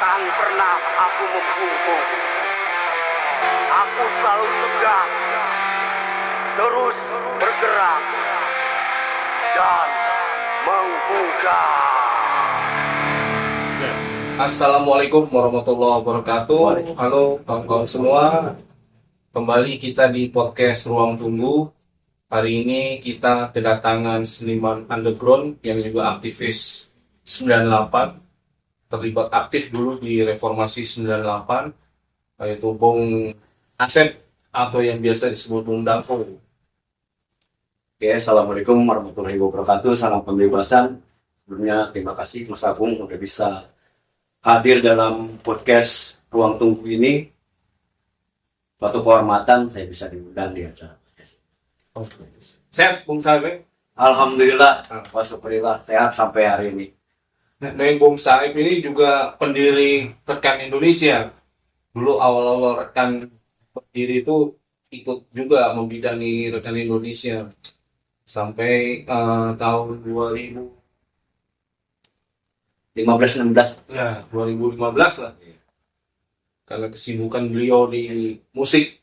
Takkan pernah aku membungkuk. Aku selalu tegak, terus bergerak dan menggugah. Assalamualaikum warahmatullahi wabarakatuh. Halo kawan-kawan semua. Kembali kita di podcast Ruang Tunggu. Hari ini kita kedatangan seniman underground yang juga aktivis 98. Terlibat aktif dulu di Reformasi 98, yaitu Bung Asep atau yang biasa disebut Bung Dangko. Oke, Assalamualaikum warahmatullahi wabarakatuh. Salam pembebasan. Sebelumnya terima kasih Mas Agung udah bisa hadir dalam podcast Ruang Tunggu ini. Suatu kehormatan saya bisa diundang di acara. Oke. Sehat Bung Saib. Alhamdulillah, wasyukurillah sehat sampai hari ini. Nah, Bung Saib ini juga pendiri Rekan Indonesia. Dulu awal-awal Rekan berdiri itu ikut juga membidangi Rekan Indonesia sampai tahun 15-16. 2015 lah. Karena kesibukan beliau di musik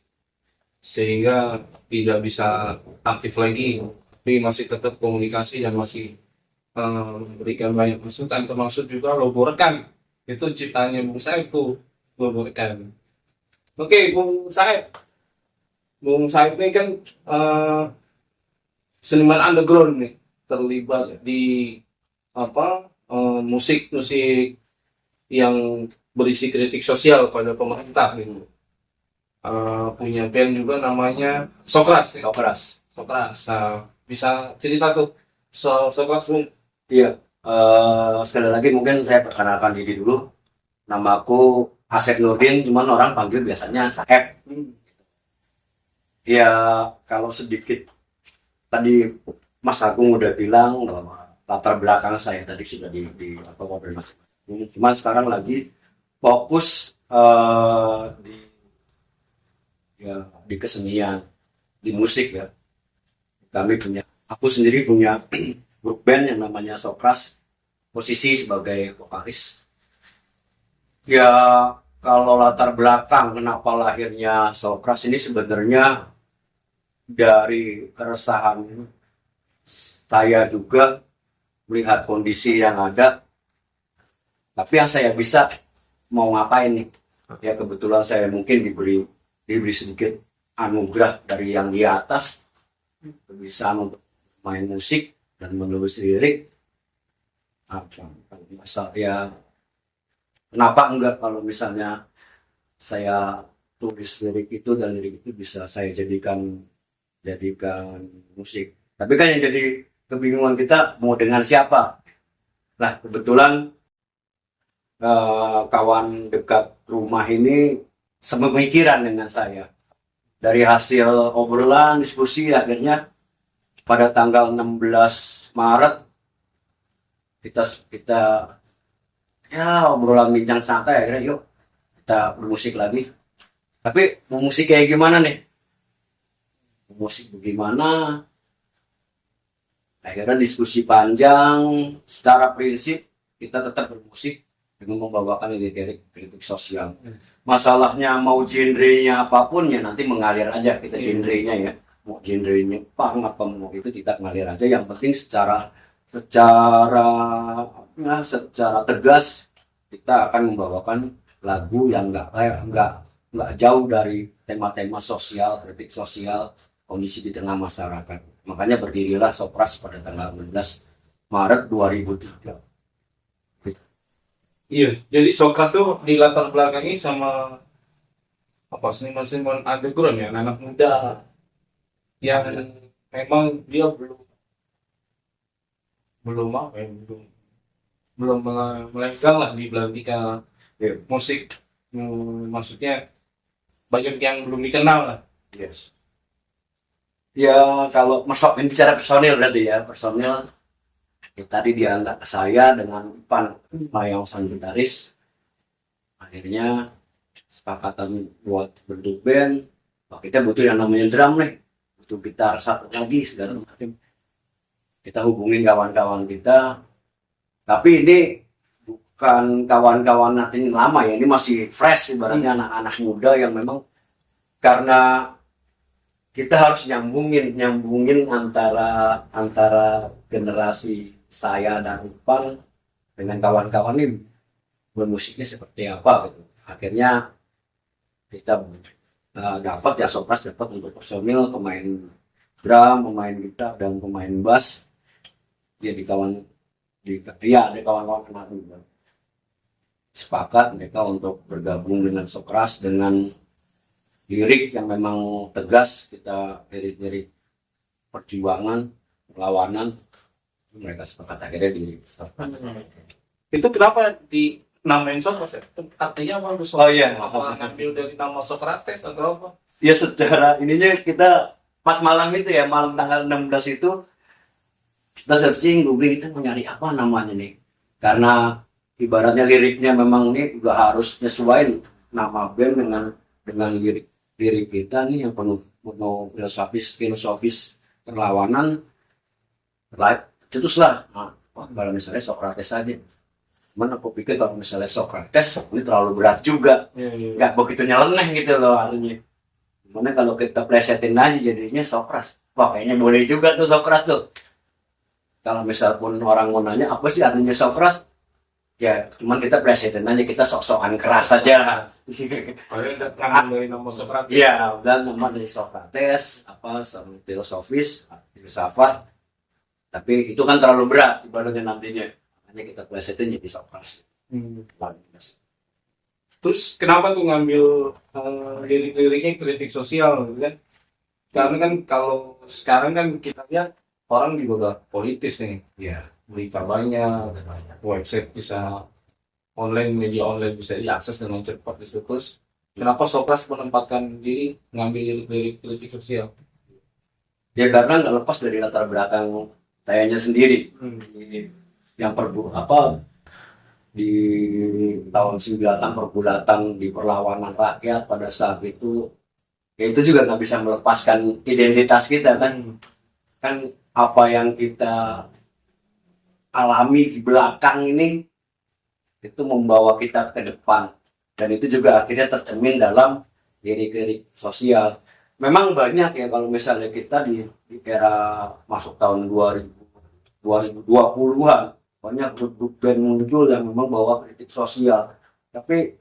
sehingga tidak bisa aktif lagi, tapi masih tetap komunikasi dan masih memberikan banyak masukan, termasuk juga logo Rekan. Itu ciptaannya Bung Saib tuh, logo Rekan. Oke, Bung Saib ini kan seniman underground nih, terlibat di musik yang berisi kritik sosial pada pemerintah gitu. Punya band juga namanya Sokras. Bisa cerita tuh soal Sokras, Bung? Iya, sekali lagi mungkin saya perkenalkan diri dulu. Namaku Asep Nurdin, cuman orang panggil biasanya Saeb. Ya, kalau sedikit tadi Mas Agung udah bilang bahwa latar belakang saya tadi sudah di Mas. Cuman sekarang lagi fokus di kesenian, di musik ya. Aku sendiri punya grup band yang namanya Sokras, posisi sebagai vokalis. Ya, kalau latar belakang kenapa lahirnya Sokras ini sebenarnya dari keresahan saya juga melihat kondisi yang ada. Tapi yang saya bisa mau ngapain nih? Ya kebetulan saya mungkin diberi sedikit anugerah dari yang di atas, bisa untuk main musik dan menulis lirik. Ya kenapa enggak kalau misalnya saya tulis lirik itu dan lirik itu bisa saya jadikan musik. Tapi kan yang jadi kebingungan kita mau dengan siapa. Nah kebetulan kawan dekat rumah ini sepemikiran dengan saya. Dari hasil obrolan, diskusi, akhirnya pada tanggal 16 Maret kita ya obrolan bincang santai, akhirnya yuk kita bermusik lagi. Tapi mau musik kayak gimana nih? Musik bagaimana? Akhirnya diskusi panjang. Secara prinsip kita tetap bermusik dengan membawakan lirik kritik sosial. Masalahnya mau genrenya apapun ya nanti mengalir aja kita genrenya ya. Mau genrenya punk apa mau itu kita mengalir aja. Yang penting secara tegas kita akan membawakan lagu yang enggak jauh dari tema-tema sosial, kritik sosial, kondisi di tengah masyarakat. Makanya berdirilah Sokras pada tanggal 16 Maret 2003. Iya, jadi Sokras tuh di latar belakangi sama seniman-seniman underground ya, anak muda yang memang dia belum melenggang lah di belantika musik. Maksudnya banyak yang belum dikenal lah. Yes. Ya kalau bicara personil berarti ya personil. Tadi diangkat ke saya dengan Ipan yang sang gitaris. Akhirnya sepakatan buat bentuk band. Kita butuh yang namanya drum nih, butuh gitar satu lagi segala macam. Kita hubungin kawan-kawan kita. Tapi ini bukan kawan-kawan nanti lama ya, ini masih fresh ibaratnya anak-anak muda yang memang karena kita harus nyambungin antara antara generasi saya dan Ipang dengan kawan-kawan ini bermusiknya seperti apa gitu. Akhirnya kita dapat ya Sopras dapat untuk personil pemain drum, pemain gitar dan pemain bass. Ya ada kawan-kawan anak muda sepakat mereka untuk bergabung dengan Sopras dengan lirik yang memang tegas, kita lirik-lirik perjuangan, perlawanan, mereka sepakat akhirnya di Sopras. Itu kenapa di namain Sokras ya? Artinya apa? Oh iya. Apa ngambil dari nama Sokrates atau apa? Ya secara ininya kita pas malam itu ya, malam tanggal 16 itu kita searching, googling, kita mau nyari apa namanya nih. Karena ibaratnya liriknya memang ini udah harus nyesuaiin nama band dengan lirik kita nih yang penuh filosofis perlawanan. Cetuslah. Nah, kalau misalnya Sokrates aja. Cuman aku pikir kalau misalnya Sokrates ini terlalu berat juga. Nggak begitu nyeleneh gitu loh artinya. Gimana kalau kita plesetin aja jadinya Sokras. Wah kayaknya boleh juga tuh Sokras tuh. Kalau misal pun orang mau nanya apa sih artinya Sokras, ya cuman kita plesetin aja, kita sok-sokan keras aja. Kalian ngambil dari nama Sokrates. Iya, dan nama dari Sokrates, apa filosofis, filsafat. Tapi itu kan terlalu berat ibaratnya nantinya. Makanya kita plesetin jadi Sokras. Terus kenapa tuh ngambil lirik-liriknya kritik sosial gitu kan? Karena kan kalau sekarang kan kita lihat orang juga udah politis nih. Iya. Berita banyak, website bisa online, media online bisa diakses dengan cepat di situ. Terus kenapa Sokras menempatkan diri ngambil lirik kritik sosial? Ya karena nggak lepas dari latar belakang sayanya sendiri. Yang di tahun 98 pergulatan di perlawanan rakyat pada saat itu, ya itu juga nggak bisa melepaskan identitas kita kan apa yang kita alami di belakang ini itu membawa kita ke depan, dan itu juga akhirnya tercermin dalam lirik-lirik sosial. Memang banyak ya kalau misalnya kita di era masuk tahun 2020-an banyak grup band muncul yang memang bawa kritik sosial, tapi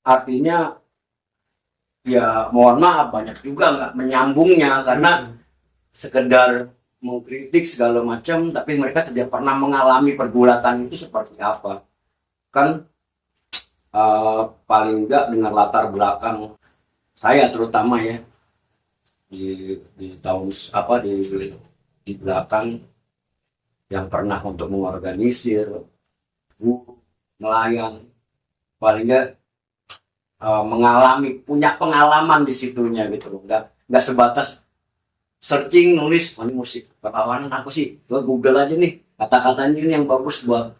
artinya ya mohon maaf banyak juga nggak menyambungnya karena sekedar mengkritik segala macam, tapi mereka tidak pernah mengalami pergulatan itu seperti apa kan. Paling enggak dengan latar belakang saya terutama ya di tahun di belakang yang pernah untuk mengorganisir nelayan, paling enggak punya pengalaman di situnya gitu loh, nggak sebatas searching nulis musik perlawanan apa sih, gua Google aja nih kata-katanya ini yang bagus buat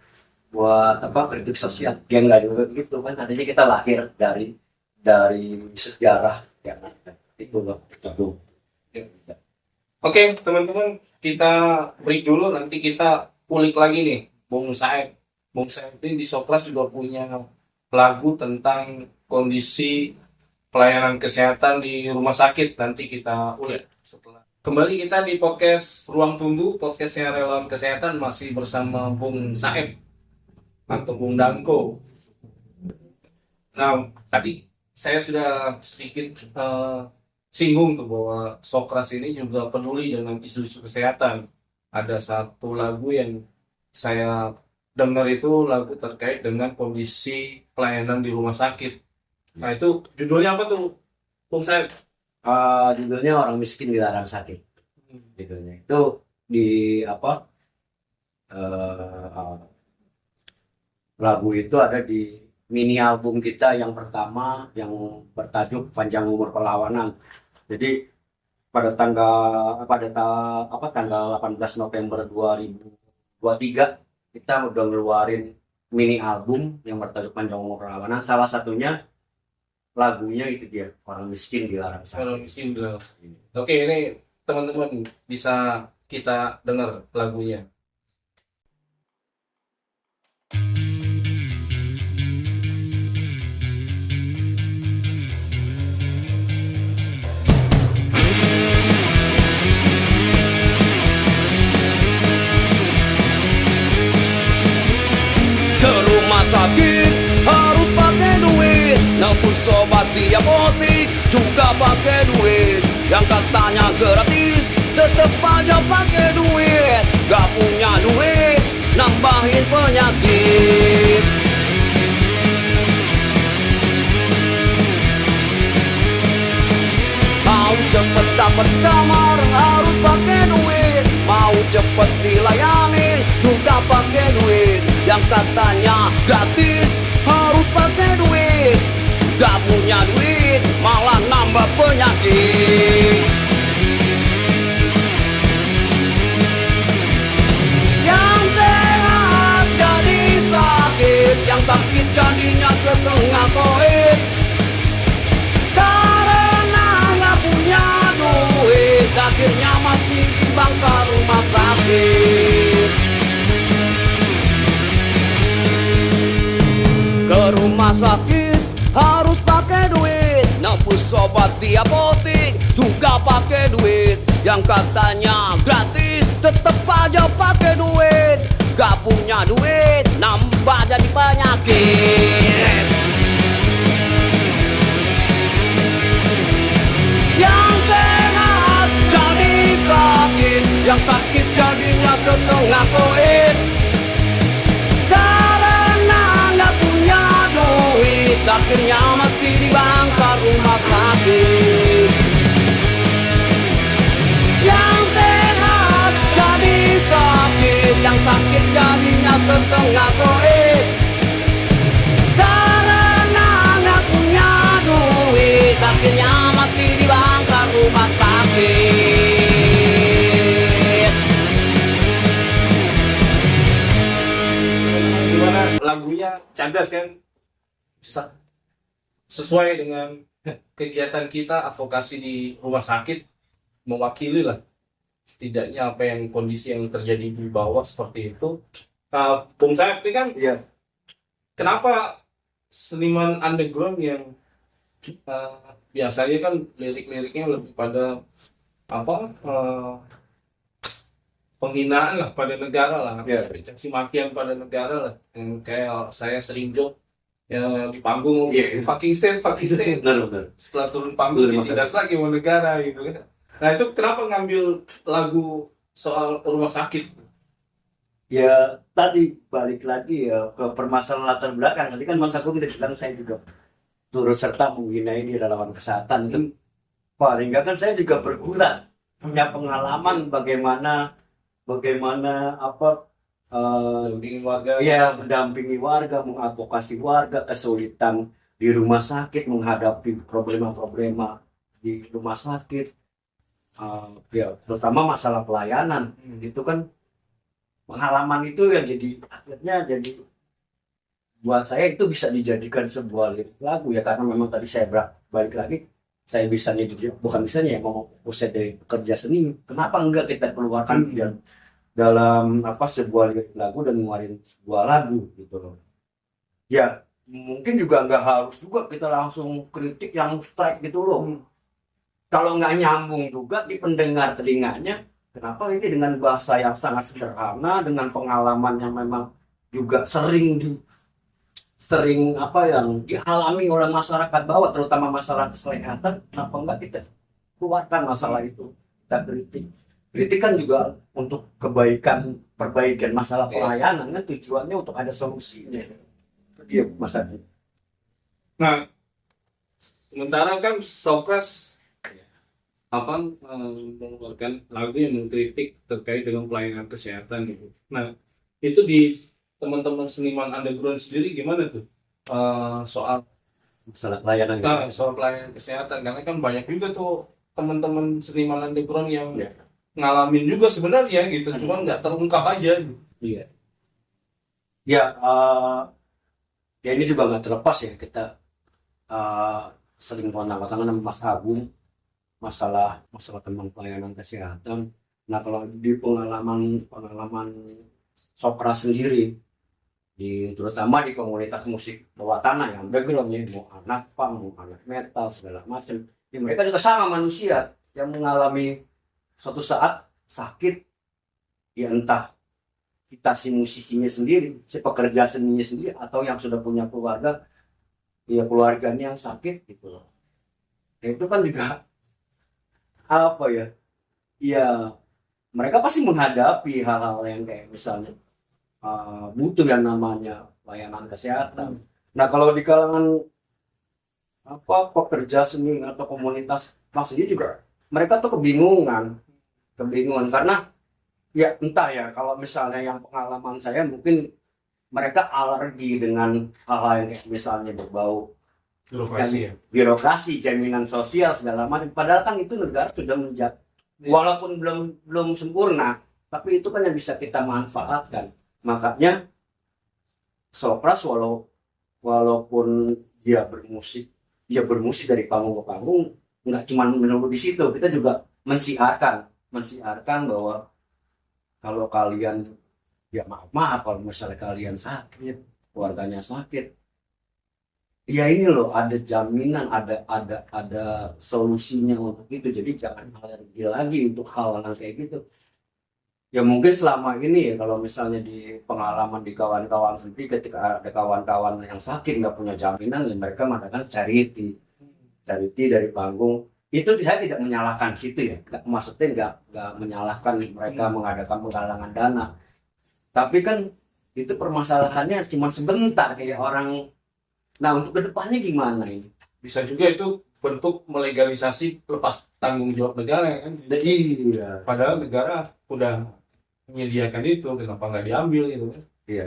kritik sosial, ya nggak juga gitu kan. Artinya kita lahir dari sejarah yang ada itu loh. Oke, teman-teman, kita break dulu, nanti kita kulik lagi nih Bung Saeb. Bung Saeb ini di Sokras juga punya lagu tentang kondisi pelayanan kesehatan di rumah sakit, nanti kita ulik setelah. Kembali kita di podcast Ruang Tunggu, podcastnya Relawan Kesehatan, masih bersama Bung Saeb atau Bung Danko. Nah, tadi saya sudah sedikit singgung tuh bahwa Sokras ini juga peduli dengan isu-isu kesehatan. Ada satu lagu yang saya dengar itu lagu terkait dengan kondisi pelayanan di rumah sakit. Nah itu judulnya apa tuh, Bung Saeb? Judulnya Orang Miskin Dilarang Sakit. Judulnya itu di lagu itu ada di mini album kita yang pertama yang bertajuk Panjang Umur Perlawanan. Jadi pada tanggal 18 November 2023 kita udah ngeluarin mini album yang bertajuk Panjang Umur Perlawanan. Salah satunya lagunya itu dia, Orang Miskin Dilarang Sakit. Orang Miskin Dilarang Sakit. Oke, ini teman-teman bisa kita dengar lagunya. tetep aja pakai duit. Gak punya duit, nambahin penyakit. Mau cepet dapet kamar harus pakai duit. Mau cepet dilayanin juga pakai duit. Yang katanya gratis harus pakai duit. Gak punya duit malah nambah penyakit. Yang sehat jadi sakit, yang sakit jadinya setengah koin. Karena gak punya duit, akhirnya mati di bangsa rumah sakit. Ke rumah sakit harus pakai duit, nebus obat di apotik juga pakai duit. Yang katanya gratis tetep aja pakai duit. Gak punya duit nambah jadi penyakit. Yang sehat jadi sakit, yang sakit jadinya setengah koin. Karena gak punya duit, akhirnya mati di bangsa rumah sakit. Yang sehat jadi sakit, yang sakit jadinya setengah koin. Karena gak punya duit, akhirnya mati di bangsa rumah sakit. Gimana lagunya cadas kan? Sesuai dengan kegiatan kita advokasi di rumah sakit, mewakili lah setidaknya apa yang kondisi yang terjadi di bawah seperti itu. Bung Sakti kan, Iya. kenapa seniman underground yang biasanya kan lirik-liriknya lebih pada apa penghinaan lah pada negara lah, Iya. caci makian pada negara lah, yang kayak saya sering joke ya di panggung, Iya. fucking stand. Benar. Setelah turun panggung Betul, tidak lagi mau negara gitu kan. Nah itu kenapa ngambil lagu soal rumah sakit? Ya tadi balik lagi ya ke permasalahan latar belakang. Tadi kan Mas Agung udah bilang saya juga turut serta menghina ini relawan kesehatan itu. Paling nggak kan saya juga bergulat, punya pengalaman bagaimana apa Dampingin warga. ya mendampingi warga, mengadvokasi warga, kesulitan di rumah sakit, menghadapi problema-problema di rumah sakit. Ya terutama masalah pelayanan itu kan pengalaman itu yang jadi akhirnya jadi buat saya itu bisa dijadikan sebuah lirik lagu ya, karena memang tadi saya balik lagi saya bisa nih bukan misalnya ya mau usai dari kerja seni, kenapa enggak kita keluarkan dalam apa sebuah lirik lagu dan ngeluarin sebuah lagu gitu loh. Ya mungkin juga nggak harus juga kita langsung kritik yang strike gitu loh. Kalau nggak nyambung juga di pendengar telinganya, kenapa ini dengan bahasa yang sangat sederhana, dengan pengalaman yang memang juga sering apa yang dialami oleh masyarakat bawah, terutama masalah kesehatan, kenapa enggak kita keluarkan masalah itu, kita kritik kan juga untuk perbaikan masalah pelayanan kan, tujuannya untuk ada solusinya. Itu dia Mas Adi. Nah sementara kan Sokras mengeluarkan lagu yang mengkritik terkait dengan pelayanan kesehatan gitu. Nah itu di teman-teman seniman underground sendiri gimana tuh soal Masalah pelayanan soal pelayanan kesehatan, karena kan banyak juga tuh teman-teman seniman underground yang ya. ngalamin juga sebenarnya gitu, cuma nggak terungkap aja gitu. Iya. Ya, ya ini juga nggak terlepas ya kita sering kontak-kontakan sama Mas Agung masalah tentang pelayanan kesehatan. Nah kalau di pengalaman Sokras sendiri, terutama di komunitas musik bawah tanah yang backgroundnya mau anak punk, mau anak metal segala macam, ya mereka juga sama manusia yang mengalami suatu saat sakit, ya entah kita si musisinya sendiri, si pekerja seninya sendiri, atau yang sudah punya keluarga, ya keluarganya yang sakit gitu loh. Ya, itu kan juga apa ya mereka pasti menghadapi hal-hal yang kayak misalnya butuh yang namanya layanan kesehatan. Nah, kalau di kalangan pekerja seni atau komunitas maksudnya juga mereka tuh kebingungan karena ya entah ya, kalau misalnya yang pengalaman saya mungkin mereka alergi dengan hal-hal yang kayak misalnya berbau Birokrasi ya. birokrasi, jaminan sosial segala macam. Padahal kan itu negara sudah walaupun belum sempurna, tapi itu kan yang bisa kita manfaatkan. Makanya Sopras walaupun dia bermusik dari panggung ke panggung, nggak cuma menunggu di situ, kita juga mensiarkan bahwa kalau kalian ya maaf kalau misalnya kalian sakit, keluarganya sakit, ya ini loh ada jaminan, ada solusinya untuk itu. Jadi jangan alergi lagi untuk hal-hal kayak gitu. Ya mungkin selama ini ya kalau misalnya di pengalaman di kawan-kawan sendiri, ketika ada kawan-kawan yang sakit nggak punya jaminan, ya mereka mengadakan charity dari panggung. Itu saya tidak menyalahkan situ ya, maksudnya nggak menyalahkan mereka mengadakan penggalangan dana. Tapi kan itu permasalahannya cuma sebentar kayak orang. Nah, untuk kedepannya gimana ini? Bisa juga itu bentuk melegalisasi lepas tanggung jawab negara kan. Iya. Padahal negara udah menyediakan itu, kenapa nggak diambil gitu kan? Iya.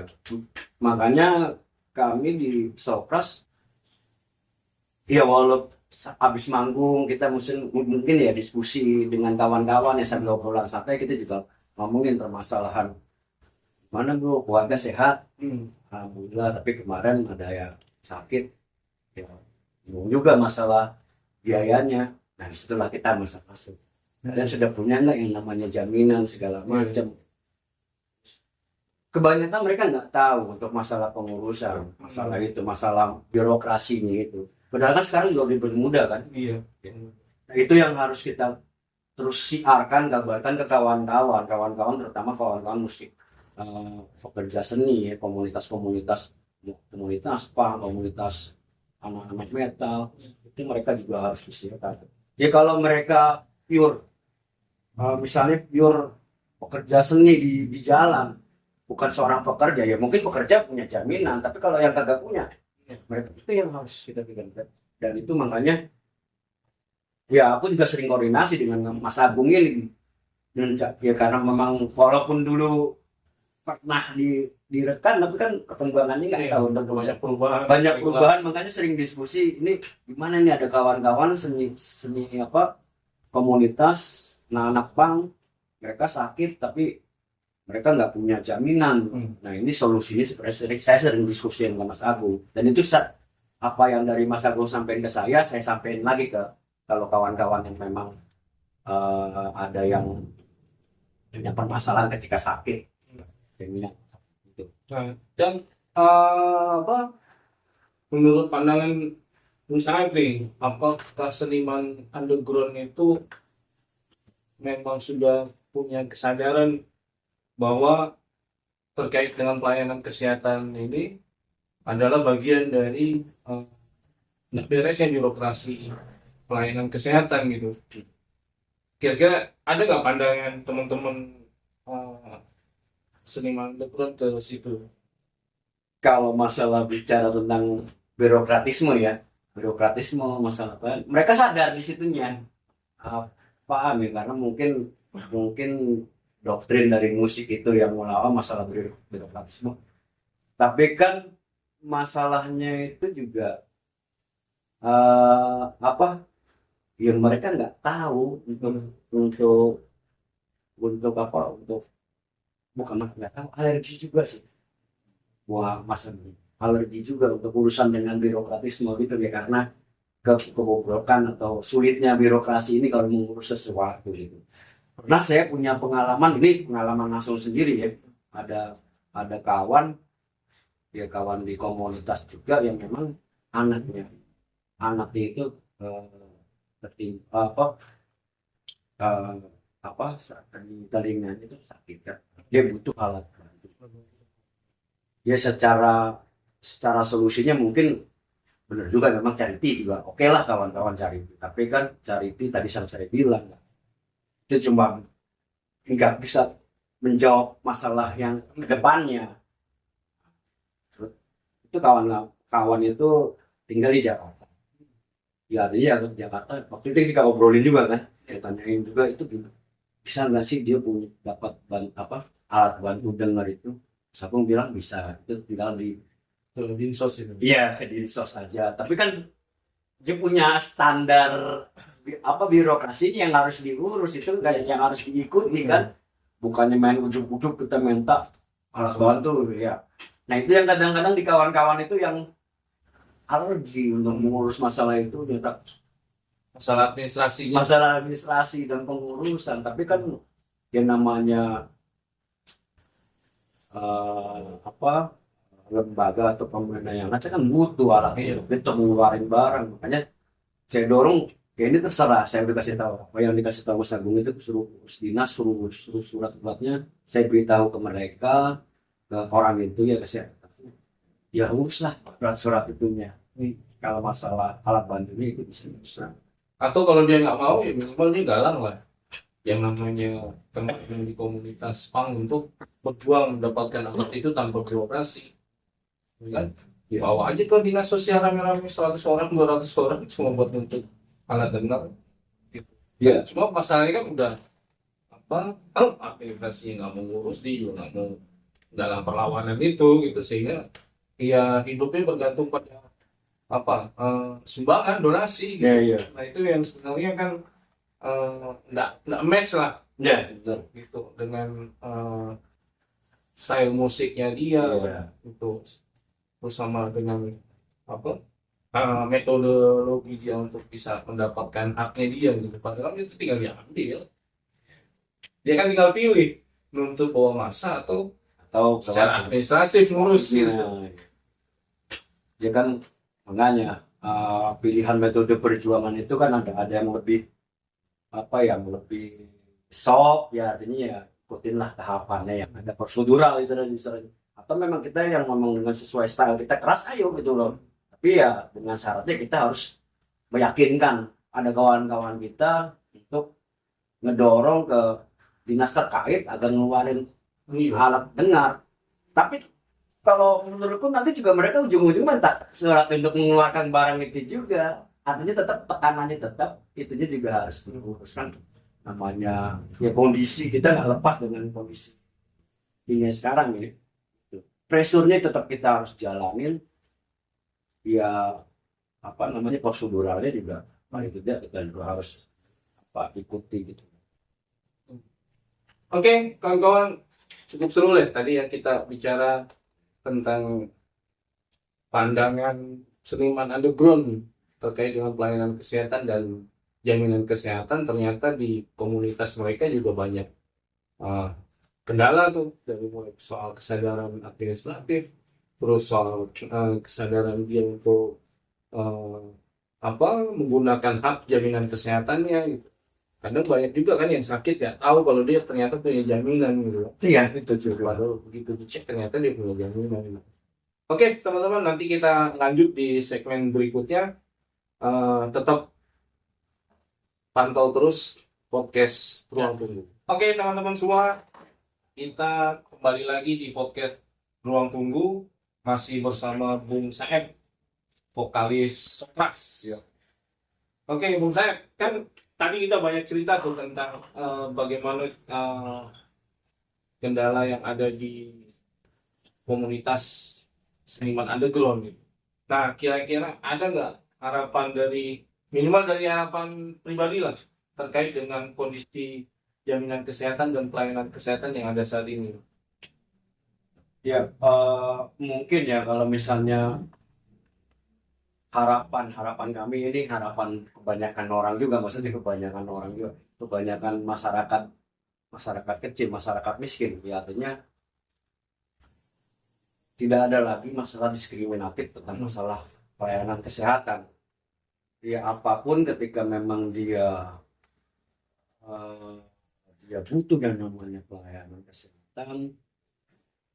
Makanya kami di Sopras, ya walau habis manggung kita mungkin ya diskusi dengan kawan-kawan ya sambil obrolan santai, kita juga ngomongin permasalahan mana bro, keluarga sehat, alhamdulillah, tapi kemarin ada yang sakit, ya juga masalah biayanya. Nah, setelah kita masuk dan sudah punya nggak yang namanya jaminan segala macam. Kebanyakan mereka nggak tahu untuk masalah pengurusan, masalah itu, masalah birokrasinya itu. Padahal kan sekarang juga dipermudah kan. Iya. Nah, itu yang harus kita terus siarkan, kabarkan ke kawan-kawan, terutama kawan-kawan musik, pekerja seni, ya, komunitas punk, komunitas anak-anak metal, itu mereka juga harus disiarkan. Ya kalau mereka pure, misalnya pure pekerja seni di jalan, bukan seorang pekerja, ya mungkin pekerja punya jaminan, tapi kalau yang kagak punya, mereka itu yang harus kita pikirkan. Dan itu makanya ya aku juga sering koordinasi dengan Mas Agung ini, ya karena memang walaupun dulu pernah direkam, tapi kan perkembangannya nggak tahu, banyak perubahan, makanya sering diskusi ini gimana nih, ada kawan-kawan seni komunitas anak pang, mereka sakit tapi mereka nggak punya jaminan. Nah, ini solusinya seperti saya sering diskusi dengan Mas Agung, dan itu apa yang dari Mas Agung sampaikan ke saya sampaikan lagi ke kalau kawan-kawan yang memang ada yang punya permasalahan ketika sakit. Jaminan gitu. Nah, dan menurut pandangan misalnya nih, apakah seniman underground itu memang sudah punya kesadaran bahwa terkait dengan pelayanan kesehatan ini adalah bagian dari nggak beresnya birokrasi pelayanan kesehatan gitu. Kira-kira ada nggak pandangan teman-teman seniman underground ke situ? Kalau masalah bicara tentang birokratisme masalah apa, mereka sadar di situnya, paham ya, karena mungkin doktrin dari musik itu yang melawan masalah birokratisme. Tapi kan masalahnya itu juga yang mereka nggak tahu untuk bukan nggak tahu, alergi juga sih. Wah, alergi juga untuk urusan dengan birokratisme gitu ya, karena kebobrokan atau sulitnya birokrasi ini kalau mengurus sesuatu gitu. Nah, saya punya pengalaman langsung sendiri ya. Ada kawan di komunitas juga yang memang anaknya itu di telinganya itu sakit kan. Dia butuh alat bantu. Ya secara solusinya mungkin benar juga, memang charity juga oke lah kawan-kawan charity. Tapi kan charity tadi saya bilang itu cuma nggak bisa menjawab masalah yang kedepannya. Itu kawan itu tinggal di Jakarta. Ya artinya Jakarta waktu itu kita obrolin juga kan, saya tanyain juga itu bisa nggak sih dia punya dapat alat bantu dengar itu. Terus aku bilang bisa, itu tinggal di Dinsos itu. iya di Dinsos aja. Tapi kan dia punya standar birokrasi yang harus diurus, itu kan yang harus diikuti kan. Bukannya main ujuk-ujuk kita minta alat bantu ya. Nah itu yang kadang-kadang di kawan-kawan itu yang alergi untuk mengurus masalah itu, ternyata Masalah administrasinya. masalah administrasi dan pengurusan. Tapi kan yang namanya lembaga atau pemerintah yang ada kan butuh alat untuk mengeluarin barang. Makanya saya dorong ya ini terserah, saya udah kasih tahu apa yang dikasih tahu Mas Agung itu, suruh urus dinas, suruh surat-suratnya saya beritahu ke mereka, ke orang itu ya kesehatan ya uruslah surat itunya. Kalau masalah alat bantunya itu bisa. Atau kalau dia nggak mau, ya minimal dia galang lah. Yang namanya teman-teman di komunitas punk untuk berjuang mendapatkan alat itu tanpa birokrasi. Kan? Ya. Bawa aja ke dinas sosial rame-rame 100 orang, 200 orang cuma buat nuntut alat dengar. Gitu. Ya. Cuma masalahnya kan udah administrasinya nggak mau ngurus, dia juga nggak mau dalam perlawanan itu gitu, sehingga ya hidupnya bergantung pada sumbangan, donasi gitu. Ya. Nah itu yang sebenarnya kan nggak match lah Ya, betul. gitu dengan style musiknya dia Ya. itu, terus sama dengan metodologi dia untuk bisa mendapatkan haknya dia gitu. Padahal itu tinggal diambil, dia kan tinggal pilih nuntut bawa masa atau secara administratif ngurus gitu. Ya kan makanya pilihan metode perjuangan itu kan ada yang lebih yang lebih soft ya, artinya ya ikutinlah tahapannya yang ada prosedural itu dan misalnya, atau memang kita yang ngomong dengan sesuai style kita keras, ayo gitu loh. Tapi ya dengan syaratnya kita harus meyakinkan ada kawan-kawan kita untuk ngedorong ke dinas terkait agar ngeluarin alat dengar. Tapi kalau menurutku nanti juga mereka ujung-ujungnya minta surat untuk mengeluarkan barang itu juga. Artinya tetap tekanannya itunya juga harus diuruskan. Namanya ya kondisi kita nggak lepas dengan kondisi ini sekarang ini. Pressure-nya tetap kita harus jalanin. Ya proseduralnya juga paling tidak kita juga harus ikuti gitu. Oke, kawan-kawan, cukup seru deh tadi yang kita bicara tentang pandangan seniman underground terkait dengan pelayanan kesehatan dan jaminan kesehatan. Ternyata di komunitas mereka juga banyak kendala tuh, dari mulai soal kesadaran administratif, terus soal kesadaran dia untuk menggunakan hak jaminan kesehatannya gitu. Kadang banyak juga kan yang sakit nggak tahu kalau dia ternyata punya jaminan gitu. Iya, itu juga. Padahal begitu dicek ternyata dia punya jaminan gitu. Oke teman-teman, nanti kita lanjut di segmen berikutnya. Tetap pantau terus podcast Ruang Tunggu. Oke teman-teman semua, kita kembali lagi di podcast Ruang Tunggu, masih bersama Bung Saeb, vokalis Sokras. Ya. Oke Bung Saeb, kan tadi kita banyak cerita tuh tentang bagaimana kendala yang ada di komunitas seniman underground gitu. Nah, kira-kira ada nggak harapan minimal dari harapan pribadi lah terkait dengan kondisi jaminan kesehatan dan pelayanan kesehatan yang ada saat ini? Ya, mungkin ya kalau misalnya harapan kami ini, harapan kebanyakan orang juga, maksudnya kebanyakan orang juga, kebanyakan masyarakat kecil, masyarakat miskin, ya artinya tidak ada lagi masalah diskriminatif tentang masalah pelayanan kesehatan. Ya apapun ketika memang dia butuh yang namanya pelayanan kesehatan,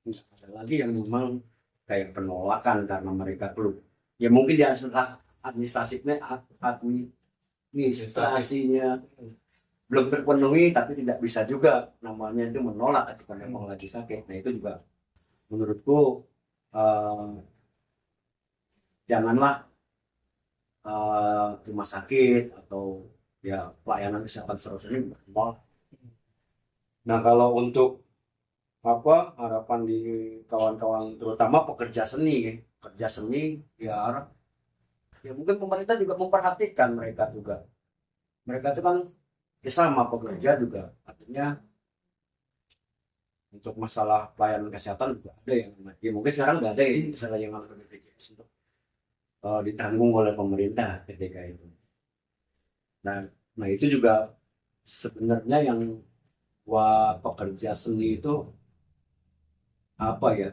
tidak ada lagi yang memang kayak penolakan karena mereka perlu. Ya mungkin dia administrasinya belum terpenuhi tapi tidak bisa juga, namanya itu menolak ketika memang lagi sakit. Nah itu juga menurutku janganlah rumah sakit atau ya pelayanan kesehatan seterusnya ini menolak. Nah kalau untuk apa harapan di kawan-kawan terutama pekerja seni ya mungkin pemerintah juga memperhatikan mereka juga. Mereka itu kan ya sama pekerja juga, artinya untuk masalah pelayanan kesehatan juga ada yang ya mungkin sekarang nggak ada ya misalnya yang harus BPJS untuk ditanggung oleh pemerintah ketika itu. Nah itu juga sebenarnya yang buat pekerja seni itu apa ya,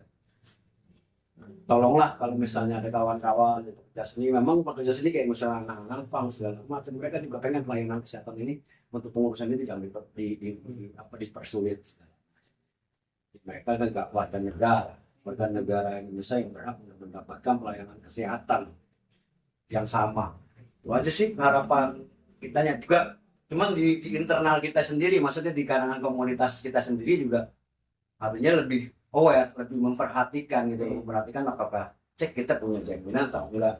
tolonglah kalau misalnya ada kawan-kawan di pekerja seni, memang pekerja seni kayak misalnya nampang segala macam, mereka juga pengen pelayanan kesehatan ini untuk pengurusan ini jangan dipersulit. Mereka kan nggak warga negara Indonesia yang berhak mendapatkan pelayanan kesehatan yang sama. Itu aja sih harapan kitanya juga. Cuman di internal kita sendiri, maksudnya di kalangan komunitas kita sendiri juga artinya lebih aware, lebih memperhatikan gitu, memperhatikan apakah cek kita punya jaminan atau enggak.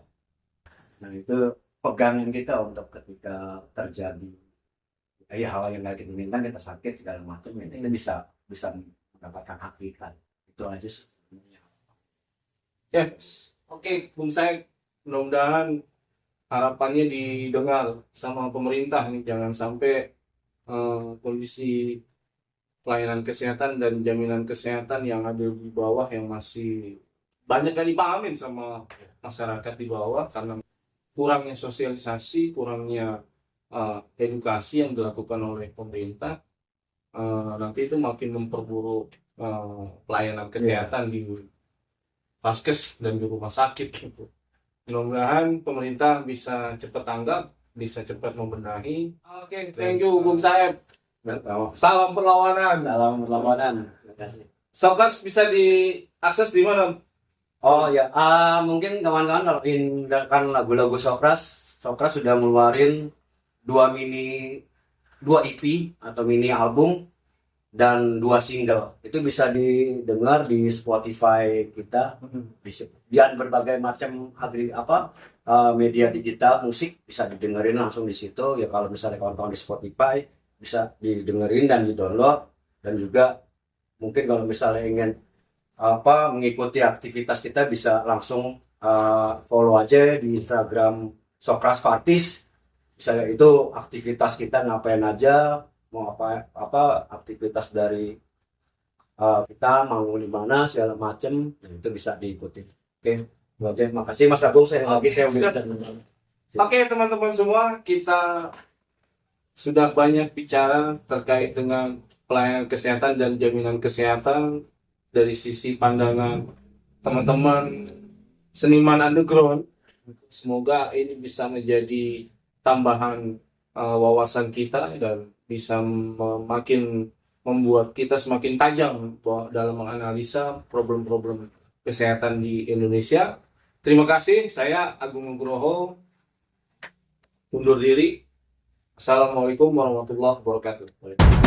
Nah itu pegangan kita untuk ketika terjadi hal yang nggak kita inginkan, kita sakit segala macam, ya kita bisa mendapatkan hak kita. Itu aja sebenarnya. Yes. Oke, Bung Said, mudah-mudahan harapannya didengar sama pemerintah nih, jangan sampai kondisi pelayanan kesehatan dan jaminan kesehatan yang ada di bawah yang masih banyak yang dipahamin sama masyarakat di bawah karena kurangnya sosialisasi, kurangnya edukasi yang dilakukan oleh pemerintah, nanti itu makin memperburuk pelayanan kesehatan di Vaskes dan di rumah sakit gitu. Mudah-mudahan pemerintah bisa cepat tanggap, bisa cepat membenahi. Oke, thank you Bung Said. Salam perlawanan. Salam perlawanan. Terima kasih. Sokras bisa diakses di mana? Oh ya, mungkin kawan-kawan kalau kan lagu-lagu Sokras sudah ngeluarin 2 EP atau mini album dan 2 single. Itu bisa didengar di Spotify kita, di berbagai macam media digital musik bisa didengerin langsung di situ. Ya kalau misalnya kawan-kawan di Spotify bisa didengerin dan di-download, dan juga mungkin kalau misalnya ingin mengikuti aktivitas kita bisa langsung follow aja di Instagram Sokras Partis. Misalnya itu aktivitas kita ngapain aja, mau apa aktivitas dari kita mau di mana segala macam, itu bisa diikuti. Oke, makasih Mas Agung, saya Oke, teman-teman semua, kita sudah banyak bicara terkait dengan pelayanan kesehatan dan jaminan kesehatan dari sisi pandangan teman-teman seniman underground. Semoga ini bisa menjadi tambahan wawasan kita dan bisa makin membuat kita semakin tajam dalam menganalisa problem-problem kesehatan di Indonesia. Terima kasih, saya Agung Nugroho undur diri. Assalamualaikum warahmatullahi wabarakatuh.